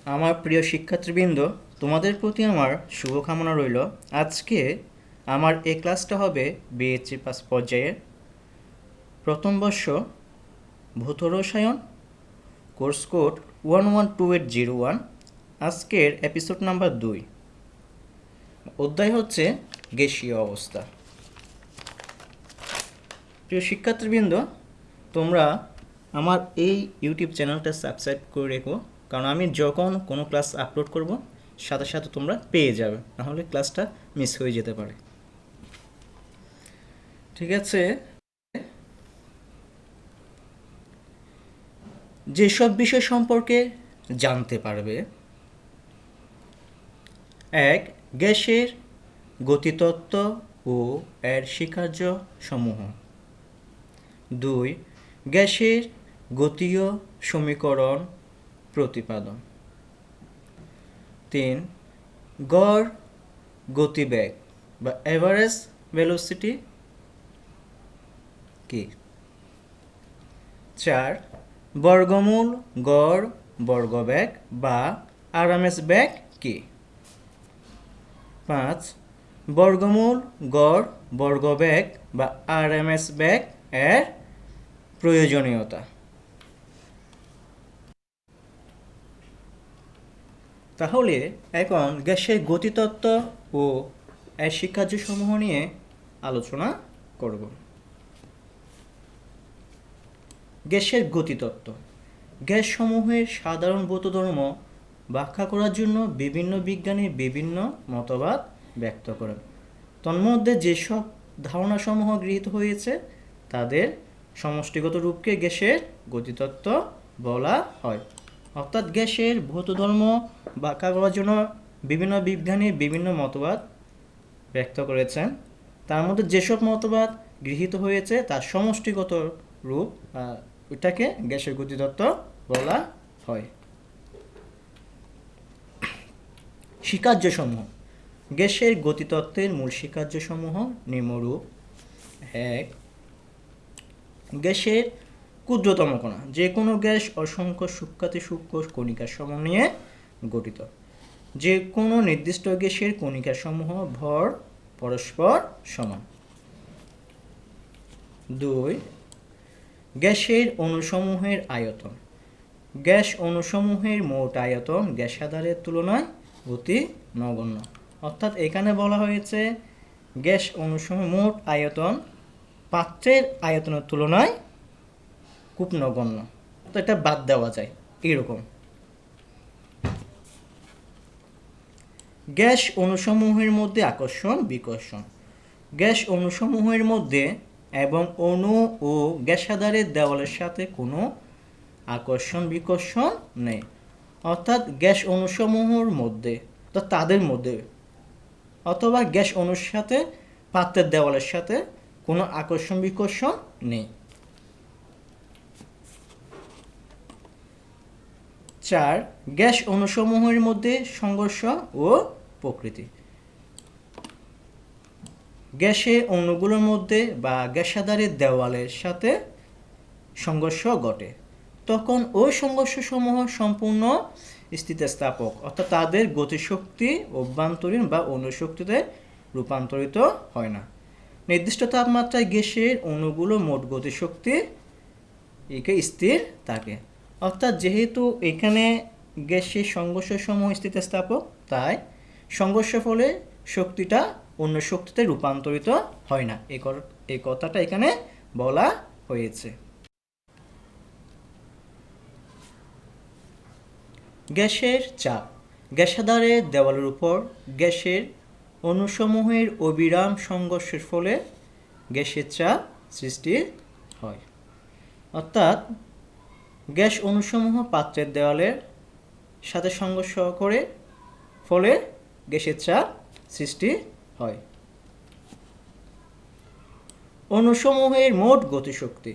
আমার প্রিয় শিক্ষার্থীবৃন্দ, তোমাদের প্রতি আমার শুভকামনা রইল। আজকে আমার এই ক্লাসটা হবে বিএসসি পাস পর্যায়ের প্রথম বর্ষ ভৌত রসায়ন কোর্স কোড 112801। আজকের এপিসোড নাম্বার 2, অধ্যায় হচ্ছে গ্যাসীয় অবস্থা। প্রিয় শিক্ষার্থীবৃন্দ, তোমরা আমার এই ইউটিউব চ্যানেলটা সাবস্ক্রাইব করে রেখো, কারণ আমি যখন কোনো ক্লাস আপলোড করব সাথে সাথে তোমরা পেয়ে যাবে, নাহলে ক্লাসটা মিস হয়ে যেতে পারে। ঠিক আছে, যেসব বিষয় সম্পর্কে জানতে পারবে: 1. গ্যাসের গতিতত্ত্ব ও এর স্বীকার্য সমূহ। 2. গ্যাসের গতীয় সমীকরণ প্রতিপাদন। 3. গড় গতিবেগ বা এভারেজ ভেলোসিটি কি? 4. বর্গমূল গড় বর্গবেগ বা আরএমএস বেগ কি? 5. বর্গমূল গড় বর্গবেগ বা আরএমএস বেগ এর প্রয়োজনীয়তা। তাহলে এখন গ্যাসের গতিতত্ত্ব ও এর স্বীকার্যসমূহ নিয়ে আলোচনা করব। গ্যাসের গতিতত্ত্ব। গ্যাসসমূহের সাধারণ ভৌত ধর্ম ব্যাখ্যা করার জন্য বিভিন্ন বিজ্ঞানী বিভিন্ন মতবাদ ব্যক্ত করেন। তন্মধ্যে যেসব ধারণাসমূহ গৃহীত হয়েছে তাদের সমষ্টিগত রূপকে গ্যাসের গতিতত্ত্ব বলা হয়। অর্থাৎ গ্যাসের ভৌত ধর্ম ব্যাখ্যা করার জন্য বিভিন্ন বিজ্ঞানী বিভিন্ন মতবাদ ব্যক্ত করেছেন। তার মধ্যে যেসব মতবাদ গৃহীত হয়েছে তার সমষ্টিগত রূপ ওইটাকে গ্যাসের গতিতত্ত্ব বলা হয়। স্বীকার্যসমূহ। গ্যাসের গতিতত্ত্বের মূল স্বীকার্যসমূহ নিম্নরূপ: 1. গ্যাসের ক্ষুদ্রতম কণা। যে কোনো গ্যাস অসংখ্য সূক্ষ্মাতি সূক্ষ্ম কণিকার সমন্বয়ে গঠিত। যে কোনো নির্দিষ্ট গ্যাসের কণিকাসমূহ ভর পরস্পর সমান। 2. গ্যাসের অণুসমূহের আয়তন। গ্যাস অণুসমূহের মোট আয়তন গ্যাসাধারের তুলনায় অতি নগণ্য। অর্থাৎ এখানে বলা হয়েছে গ্যাস অণুসমূহের মোট আয়তন পাত্রের আয়তনের তুলনায় খুব নগণ্য, তো এটা বাদ দেওয়া যায় এরকম। গ্যাস অণুসমূহের মধ্যে আকর্ষণ বিকর্ষণ। গ্যাস অণুসমূহের মধ্যে এবং অণু ও গ্যাসাধারের দেওয়ালের সাথে কোনো আকর্ষণ বিকর্ষণ নেই। অর্থাৎ গ্যাস অণুসমূহের মধ্যে তাদের মধ্যে অথবা গ্যাস অণুর সাথে পাত্রের দেওয়ালের সাথে কোনো আকর্ষণ বিকর্ষণ নেই। 4. গ্যাস অণুসমূহের মধ্যে সংঘর্ষ ও প্রকৃতি। গ্যাসের অণুগুলোর মধ্যে বা গ্যাসাধারের দেওয়ালের সাথে সংঘর্ষ ঘটে, তখন ওই সংঘর্ষসমূহ সম্পূর্ণ স্থিতিস্থাপক, অর্থাৎ তাদের গতিশক্তি অভ্যন্তরীণ বা অনুশক্তিতে রূপান্তরিত হয় না। নির্দিষ্ট তাপমাত্রায় গ্যাসের অণুগুলো মোট গতিশক্তি স্থির থাকে। অর্থাৎ যেহেতু এখানে গ্যাসের সংঘর্ষসমূহ স্থিতিস্থাপক, তাই সংঘর্ষের ফলে শক্তিটা অন্য শক্তিতে রূপান্তরিত হয় না, এই কথাটা এখানে বলা হয়েছে। গ্যাসের চাপ। গ্যাসাধারের দেওয়ালের উপর গ্যাসের অণুসমূহের অবিরাম সংঘর্ষের ফলে গ্যাসের চাপ সৃষ্টি হয়। অর্থাৎ গ্যাস অণুসমূহ পাত্রের দেওয়ালের সাথে সংঘর্ষ করে ফলে গ্যাসের চাপ সৃষ্টি হয়। অণুসমূহের মোট গতিশক্তি।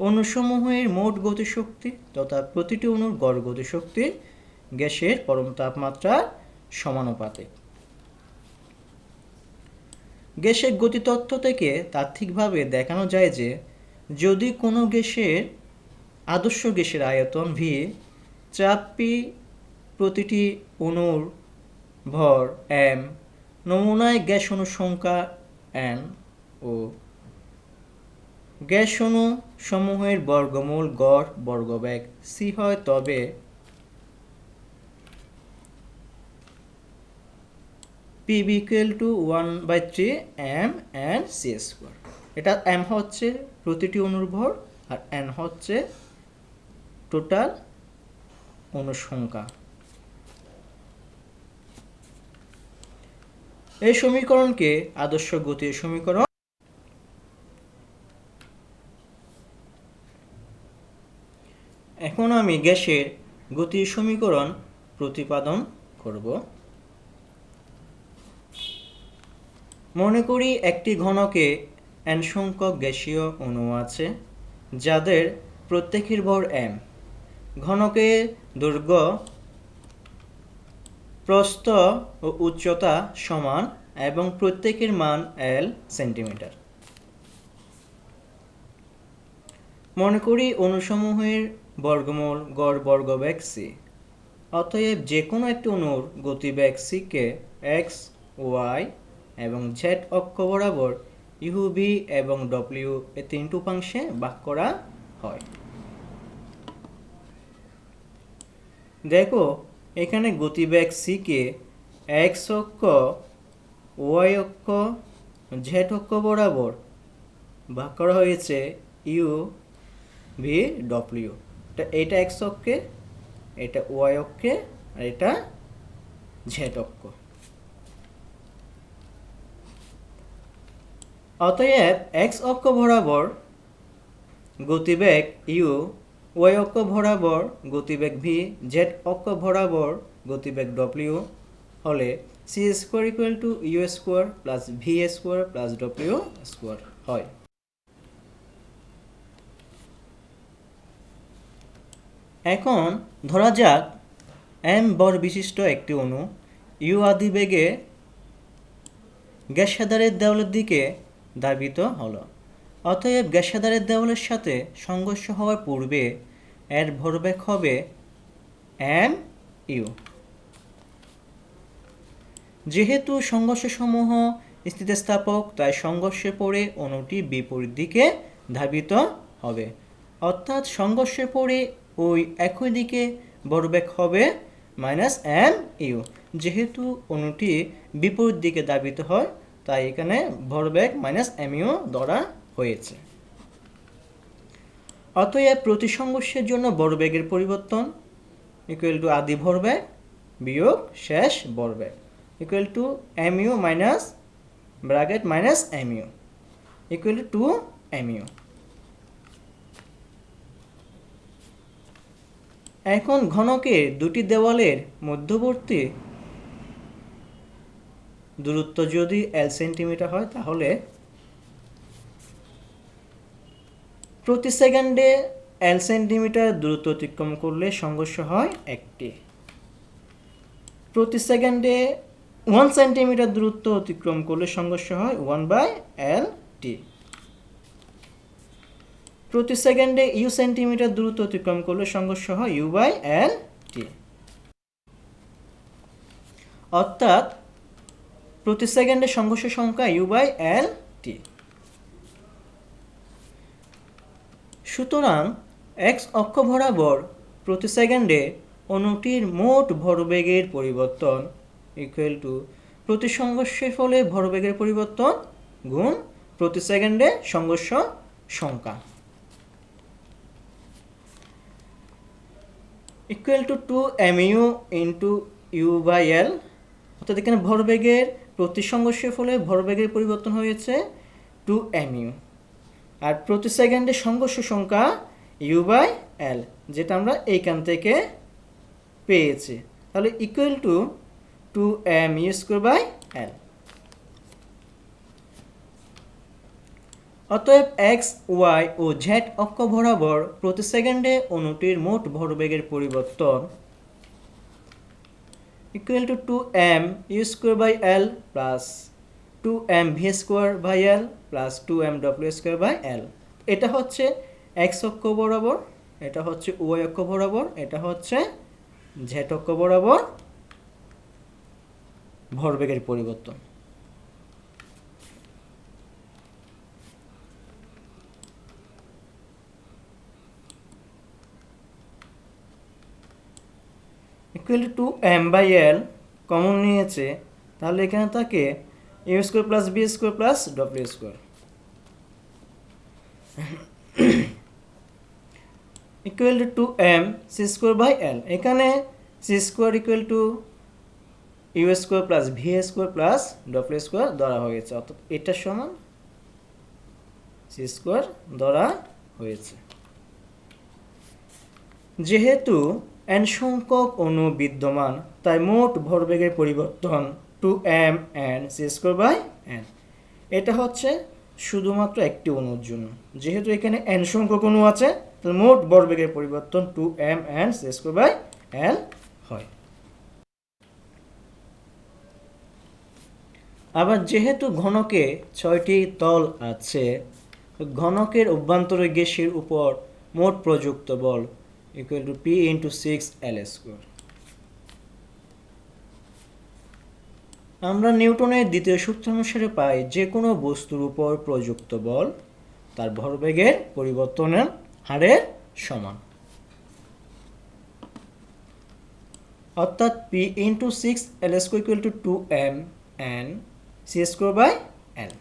অণুসমূহের মোট গতিশক্তি তথা প্রতিটি অণুর গড় গতিশক্তি গ্যাসের পরম তাপমাত্রার সমানুপাতিক। গ্যাসের গতিতত্ত্ব থেকে তাত্ত্বিকভাবে দেখানো যায় যে যদি কোনো গ্যাসের আদর্শ গ্যাসের আয়তন V, চাপ P প্রতিটি অণুর ভর m, নমুনায় গ্যাস অণুর সংখ্যা n ও গ্যাস অণু সমূহের বর্গমূল গড় বর্গবেগ c হয়, তবে P equal to 1/3 m and c square. এটা m হচ্ছে প্রতিটি অণুর ভর আর n হচ্ছে টোটাল অণুর সংখ্যা। এই সমীকরণকে আদর্শ গতির সমীকরণ। এখন আমি গ্যাসের গতির সমীকরণ প্রতিপাদন করব। মনে করি একটি ঘনকে n সংখ্যক গ্যাসীয় অণু আছে যাদের প্রত্যেকের ভর m। ঘনকের দৈর্ঘ্য, প্রস্থ ও উচ্চতা সমান এবং প্রত্যেকের মান L সেন্টিমিটার। মনে করি অণুসমূহের বর্গমূল গড় বর্গবেগ c। অতএব যে কোনো একটি অণুর গতিবেগ c কে x, y এবং z অক্ষ বরাবর u, v এবং w এ তিনটি উপাংশে ভাগ করা হয়। দেখো এখানে গতিবেগ c কে x অক্ষ, y অক্ষ, z অক্ষ বরাবর ভাগ করা হয়েছে u, v, w। এটা x অক্ষে, এটা y অক্ষে আর এটা z অক্ষ। অতএব x অক্ষ বরাবর গতিবেগ u, y অক্ষ বরাবর গতিবেগ v, z অক্ষ বরাবর গতিবেগ w হলে c square equal to u square plus v square plus w square হয়। এখন ধরা যাক m ভর বিশিষ্ট একটি অণু u আদি বেগে গ্যাসাধারের দেওয়ালের দিকে ধাবিত হলো। অতএব গ্যাসাধারের দেওয়ালের সাথে সংঘর্ষ হওয়ার পূর্বে এর ভরবেগ হবে mu। যেহেতু সংঘর্ষসমূহ স্থিতিস্থাপক, তাই সংঘর্ষের পরে অণুটি বিপরীত দিকে ধাবিত হবে, অর্থাৎ সংঘর্ষের পরে ওই একই দিকে ভরবেগ হবে -mu। যেহেতু অণুটি বিপরীত দিকে ধাবিত হয়, তাই এখানে ভরবেগ -mu ধরা হয়েছে। অতএব প্রতি সংঘর্ষের জন্য ভরবেগের পরিবর্তন ইকুয়াল টু আদি ভরবেগ বিয়োগ শেষ ভরবেগ equal to mu minus bracket -mu equal to mu। এখন ঘনকের দুটি দেওয়ালের মধ্যবর্তী দূরত্ব যদি L সেন্টিমিটার হয়, তাহলে প্রতি সেকেন্ডে L সেন্টিমিটার দূরত্ব অতিক্রম করলে সংঘর্ষ হয় একটি। প্রতি সেকেন্ডে 1 সেন্টিমিটার দূরত্ব অতিক্রম করলে সংঘর্ষ হয় 1/LT। প্রতি সেকেন্ডে u সেন্টিমিটার দূরত্ব অতিক্রম করলে সংঘর্ষ হয় u/LT। অর্থাৎ প্রতি সেকেন্ডে সংঘর্ষের সংখ্যা u/LT। সুতরাং x অক্ষ বরাবর প্রতি সেকেন্ডে অণুটির মোট ভরবেগের পরিবর্তন ইকুয়াল টু প্রতি সংঘর্ষের ফলে ভরবেগের পরিবর্তন গুণ প্রতি সেকেন্ডে সংঘর্ষ সংখ্যা equal to 2mu into u/L। অর্থাৎ এখানে ভরবেগের প্রতি সংঘর্ষের ফলে ভরবেগের পরিবর্তন হয়েছে 2mu, আর প্রতি সেকেন্ডে সংঘর্ষ সংখ্যা u/L, যেটা আমরা এইখান থেকে পেয়েছি। তাহলে ইকুয়াল টু 2mu²/L। অতএব x, y ও z অক্ষ বরাবর প্রতি সেকেন্ডে অণুটির মোট ভরবেগের পরিবর্তন equal two 2mu² plus 2mv² plus 2mw² এটা হচ্ছে x অক্ষ বরাবর, এটা হচ্ছে y অক্ষ বরাবর, এটা হচ্ছে জেড অক্ষ বরাবর ভরবেগের পরিবর্তন। Equal to M by L common নিয়েছে, তাহলে এখানে থাকে U square plus B square plus W square equal to M C square by L. এখানে C square equal to U square plus V square plus W square ধরা হয়েছে, অর্থাৎ এটার সমান সি স্কোয়ার ধরা হয়েছে। যেহেতু এন সংখ্যক অণু বিদ্যমান, তাই মোট ভরবেগের পরিবর্তন two M N C square by N. এটা হচ্ছে শুধুমাত্র একটি অণুর জন্য। যেহেতু এখানে এন সংখ্যক অণু আছে, তাহলে মোট ভরবেগের পরিবর্তন two M N C square by L হয়। আবার যেহেতু ঘনকে 6টি তল আছে, ঘনকের অভ্যন্তরে গ্যাসের উপর মোট প্রযুক্ত বল equal to P into 6L square. আমরা নিউটনের দ্বিতীয় সূত্র অনুসারে পাই যে কোনো বস্তুর উপর প্রযুক্ত বল তার ভরবেগের পরিবর্তনের হারের সমান, অর্থাৎ P into 6L square equal to 2m n c square by l,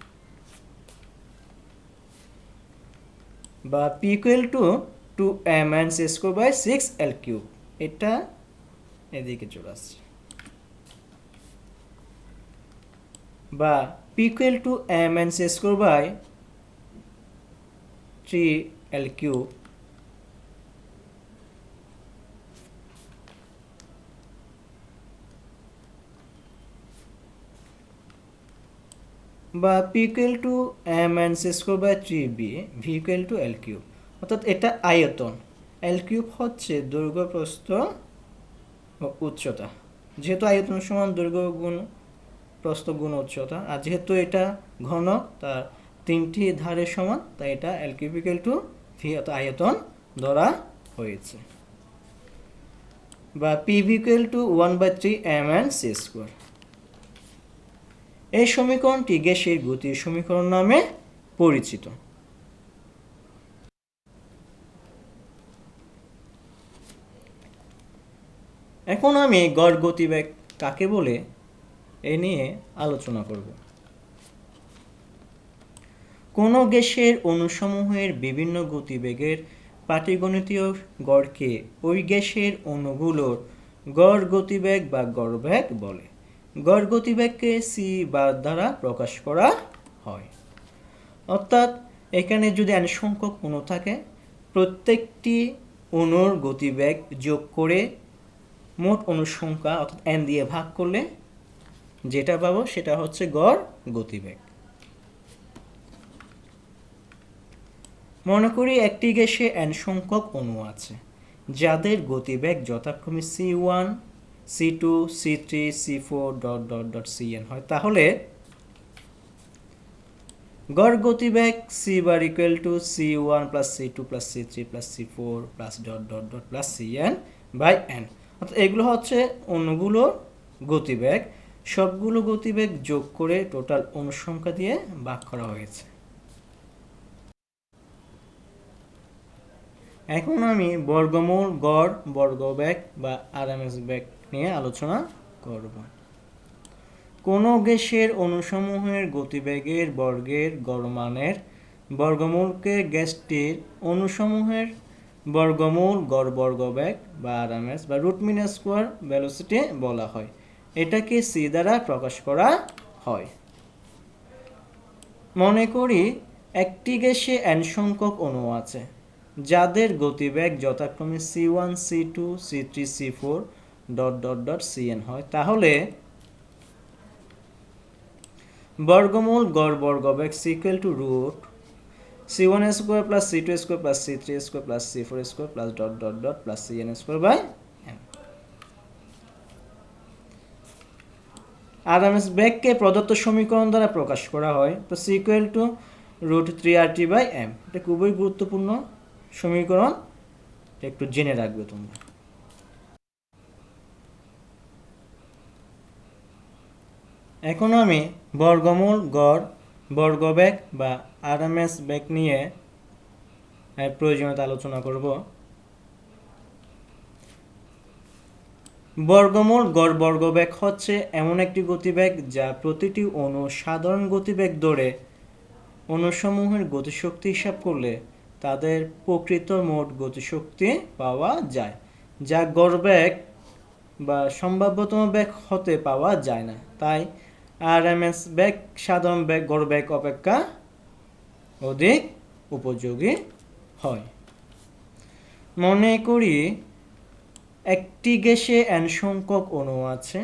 বা p equal to 2m n c square by 6L cube. এটা এদিকে চলে আসছে, বা p equal to m n c square by 3L cube, বা p equal to m n c square by 3b v equal to l cube. অর্থাৎ এটা আয়তন, l cube হচ্ছে দৈর্ঘ্য প্রস্থ ও উচ্চতা। যেহেতু আয়তন সমান দৈর্ঘ্য গুণ প্রস্থ গুণ উচ্চতা, আর যেহেতু এটা ঘন তার 3টি ধারের সমান, তাই এটা l cube equal to v আয়তন ধরা হয়েছে, বা p v equal two 1/3 m n c square. এই সমীকরণটি গ্যাসের গতির সমীকরণ নামে পরিচিত। এখন আমি গড় গতিবেগ কাকে বলে এ নিয়ে আলোচনা করব। কোনো গ্যাসের অণুসমূহের বিভিন্ন গতিবেগের পাটিগণিতীয় গড়কে ওই গ্যাসের অণুগুলোর গড় গতিবেগ বা গড়বেগ বলে। গড় গতিবেগকে সি বার দ্বারা প্রকাশ করা হয়। অর্থাৎ এখানে যদি n সংখ্যক অণু থাকে, প্রত্যেকটি অণুর গতিবেগ যোগ করে মোট অণুর সংখ্যা অর্থাৎ n দিয়ে ভাগ করলে যেটা পাবো সেটা হচ্ছে গড় গতিবেগ। মনে করি একটি গ্যাসে n সংখ্যক অণু আছে, যাদের গতিবেগ যথাক্রমে c1 c2 c3 c4 cn হয়। তাহলে গড় গতিবেগ c bar equal to c1 plus c2 plus c3 plus c4 plus cn by n। অর্থাৎ এগুলো হচ্ছে অণুগুলোর গতিবেগ, সবগুলো গতিবেগ যোগ করে টোটাল অণু সংখ্যা দিয়ে ভাগ করা হয়েছে। এখন আমি বর্গমূল, গড়, বর্গবেগ বা আরএমএস বেগ নিয়ে আলোচনা করব। কোনো গ্যাসের অণুসমূহের গতিবেগের বর্গের গড়মানের বর্গমূলকে গ্যাসটির অণুসমূহের বর্গমূল গড় বর্গবেগ বা আরএমএস বা রুট মিন স্কোয়ার ভেলোসিটি বলা হয়। এটাকে সি দ্বারা প্রকাশ করা হয়। মনে করি একটি গ্যাসে n সংখ্যক অণু আছে, যাদের গতিবেগ যথাক্রমে c1 c2 c3 c4 cn হয়। তাহলে বর্গমূল গড় বর্গবেগ c equal to root c1 square plus c2 square plus c3 square plus c4 square plus cn square by n। RMS বেগকে প্রদত্ত সমীকরণ দ্বারা প্রকাশ করা হয়। তো c equal to root 3RT by m। এটা খুবই গুরুত্বপূর্ণ সমীকরণ, একটু জেনে রাখবে তোমরা। এখন আমি বর্গমূল, গড়, বর্গবেগ বা আরএমএস বেগ নিয়ে প্রয়োজনীয়তা আলোচনা করব। বর্গমূল, গড়, বর্গবেগ হচ্ছে এমন একটি গতিবেগ যা প্রতিটি অণু সাধারণ গতিবেগ ধরে অণুসমূহের গতিশক্তি হিসাব করলে তাদের প্রকৃত মোট গতিশক্তি পাওয়া যায়, যা গড়বেগ বা সম্ভাব্যতম বেগ হতে পাওয়া যায় না। তাই আরএমএস বেগ সাধারণ বেগ গড়বেগ অপেক্ষা অধিক উপযোগী হয়। মনে করি একটি গ্যাসে n সংখ্যক অণু আছে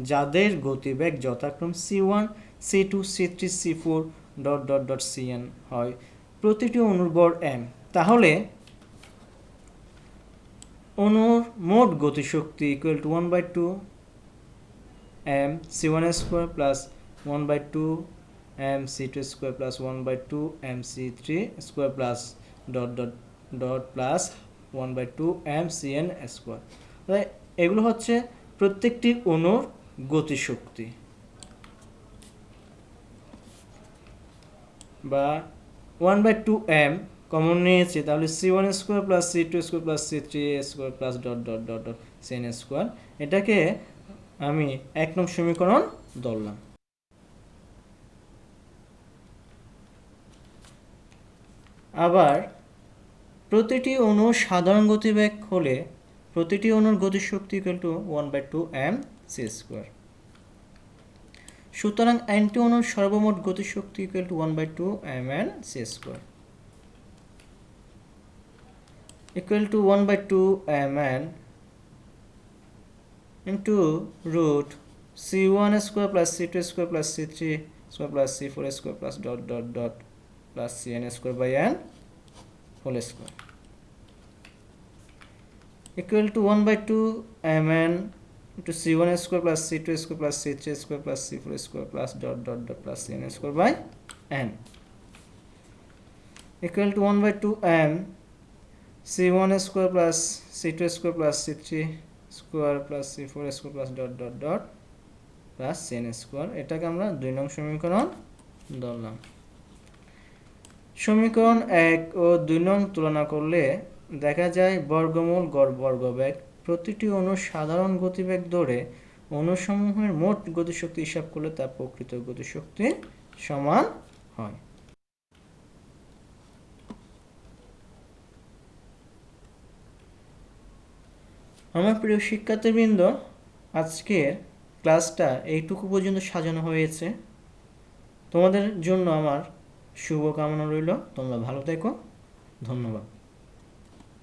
যাদের গতিবেগ যথাক্রমে c1, c2, c3, c4 ... cn হয়। প্রতিটি অণুর ভর m। তাহলে অণুর মোট গতিশক্তি equal to 1/2 m c1 square plus 1/2 m c2 square plus 1/2 m c3 square plus ... plus 1/2 m cn square. এগুলো হচ্ছে প্রত্যেকটি অণুর গতিশক্তি বা 1/2 m কমন নিয়েছি, তাহলে c1 square plus c2 square plus c3 square plus ... cn square. এটাকে আমি 1 নং সমীকরণ ধরলাম। আবার প্রতিটি অণুর সাধারণ গতিবেগ হলে প্রতিটি অণুর গতিশক্তি equal to 1/2 m c square. সুতরাং nটি অণুর সর্বমোট গতিশক্তি equal to 1/2 mn c square equal to 1/2 mn into root c1 square plus c2 square plus c3 square plus c4 square plus ... plus cn square by n whole square equal to 1/2 mn into c1 square plus c2 square plus c3 square plus c4 square plus ... plus cn square by n equal to 1/2 m c1 square plus c2 square plus c3 square plus c4 square plus ... plus cn square। এটাকে আমরা 2 নং সমীকরণ ধরলাম। সমীকরণ 1 ও 2 নং তুলনা করলে দেখা যায় বর্গমূল, গড়, বর্গবেগ প্রতিটি অণুর সাধারণ গতিবেগ ধরে অণুসমূহের মোট গতিশক্তি হিসাব করলে তা প্রকৃত গতিশক্তি সমান হয়। আমার প্রিয় শিক্ষার্থীবৃন্দ, আজকের ক্লাসটা এইটুকু পর্যন্ত সাজানো হয়েছে। তোমাদের জন্য আমার শুভকামনা রইল। তোমরা ভালো থেকো। ধন্যবাদ।